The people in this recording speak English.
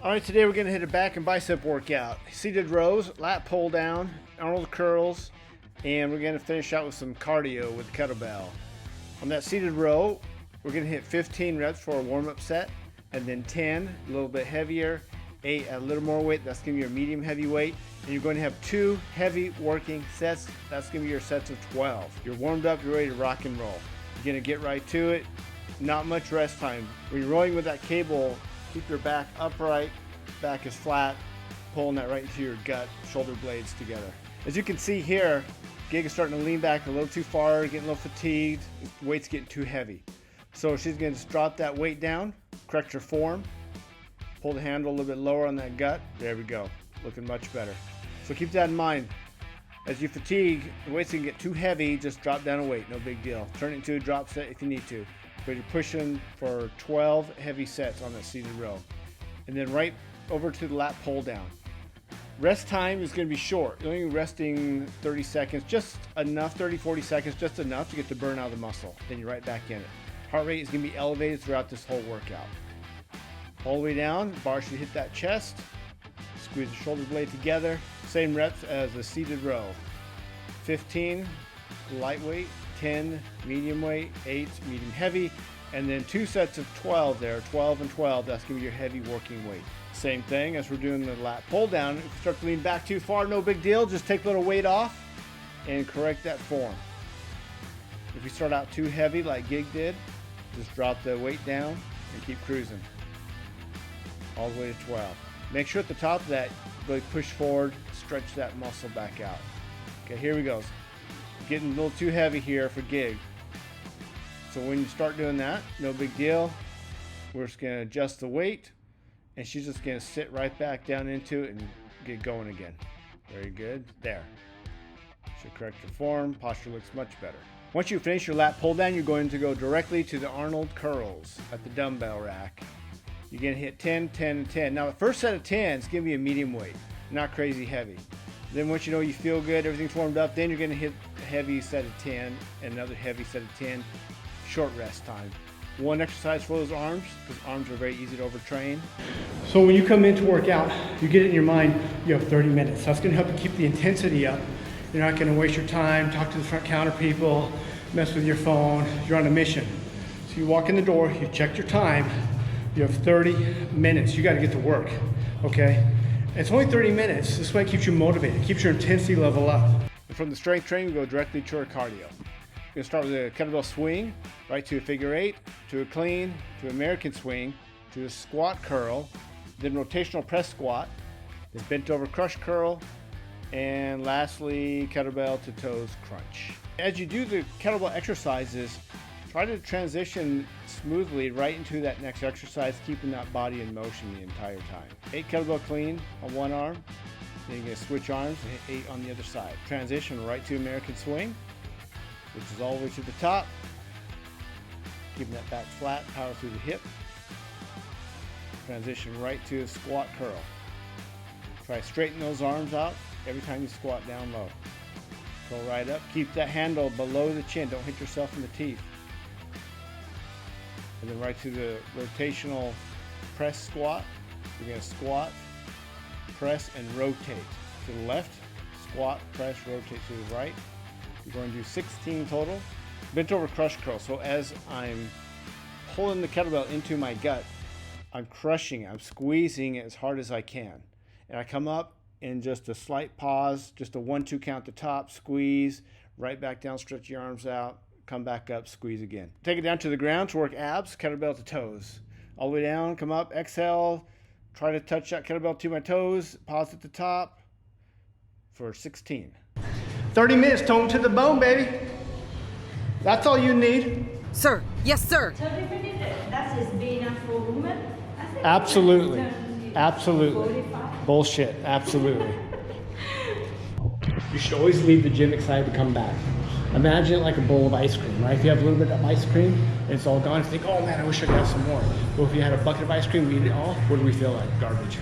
All right, today we're gonna hit a back and bicep workout. Seated rows, lat pull down, Arnold curls, and we're gonna finish out with some cardio with the kettlebell. On that seated row, we're gonna hit 15 reps for a warm-up set, and then 10, a little bit heavier, 8 at a little more weight, that's gonna be your medium heavy weight, and you're going to have 2 heavy working sets, that's gonna be your sets of 12. You're warmed up, you're ready to rock and roll. You're gonna get right to it, not much rest time. When you're rolling with that cable, keep your back upright, back is flat, pulling that right into your gut, shoulder blades together. As you can see here, Gig is starting to lean back a little too far, getting a little fatigued, the weight's getting too heavy. So she's gonna just drop that weight down, correct her form, pull the handle a little bit lower on that gut. There we go, looking much better. So keep that in mind. As you fatigue, the weight's gonna get too heavy, just drop down a weight, no big deal. Turn it into a drop set if you need to. But you're pushing for 12 heavy sets on that seated row. And then right over to the lat pull down. Rest time is going to be short. You're only resting 30 seconds, just enough, 30-40 seconds, just enough to get the burn out of the muscle. Then you're right back in it. Heart rate is going to be elevated throughout this whole workout. All the way down, bar should hit that chest. Squeeze the shoulder blade together. Same reps as the seated row. 15 lightweight, 10 medium weight, 8 medium heavy, and then 2 sets of 12 there, 12 and 12. That's going to be your heavy working weight. Same thing as we're doing the lat pull down. If you start to lean back too far, no big deal. Just take a little weight off and correct that form. If you start out too heavy like Gig did, just drop the weight down and keep cruising. All the way to 12. Make sure at the top of that, really push forward, stretch that muscle back out. Okay, here we go. Getting a little too heavy here for Gig. So when you start doing that, no big deal. We're just gonna adjust the weight, and she's just gonna sit right back down into it and get going again. Very good, there. Should correct your form, posture looks much better. Once you finish your lat pull down, you're going to go directly to the Arnold curls at the dumbbell rack. You're gonna hit 10, 10, and 10. Now the first set of 10 is gonna be a medium weight, not crazy heavy. Then once you know you feel good, everything's warmed up, then you're gonna hit a heavy set of 10 and another heavy set of 10. Short rest time. One exercise for those arms, because arms are very easy to overtrain. So when you come in to work out, you get it in your mind, you have 30 minutes. That's gonna help you keep the intensity up. You're not gonna waste your time, talk to the front counter people, mess with your phone. You're on a mission. So you walk in the door, you check your time, you have 30 minutes. You gotta get to work, okay? It's only 30 minutes. This way it keeps you motivated, keeps your intensity level up. And from the strength training, we go directly to our cardio. We're gonna start with a kettlebell swing, right to a figure 8, to a clean, to American swing, to a squat curl, then rotational press squat, then bent over crush curl, and lastly, kettlebell to toes crunch. As you do the kettlebell exercises, try to transition smoothly right into that next exercise, keeping that body in motion the entire time. 8 kettlebell clean on one arm, then you're gonna switch arms and hit 8 on the other side. Transition right to American swing, which is all the way to the top. Keeping that back flat, power through the hip. Transition right to a squat curl. Try straighten those arms out every time you squat down low. Curl right up. Keep that handle below the chin. Don't hit yourself in the teeth. And then right to the rotational press squat. You're going to squat, press, and rotate. To the left, squat, press, rotate to the right. You're going to do 16 total. Bent over crush curl. So as I'm pulling the kettlebell into my gut, I'm crushing, I'm squeezing it as hard as I can. And I come up in just a slight pause, just a 1-2 count at the top, squeeze, right back down, stretch your arms out, come back up, squeeze again. Take it down to the ground to work abs, kettlebell to toes. All the way down, come up, exhale, try to touch that kettlebell to my toes, pause at the top for 16. 30 minutes, tone to the bone, baby. That's all you need. Sir, yes, sir. 30 minutes, that is big enough for a woman? Absolutely. Absolutely. Bullshit. Absolutely. You should always leave the gym excited to come back. Imagine it like a bowl of ice cream, right? If you have a little bit of ice cream and it's all gone, you think, oh man, I wish I could have some more. Well, if you had a bucket of ice cream, we eat it all, what do we feel like? Garbage.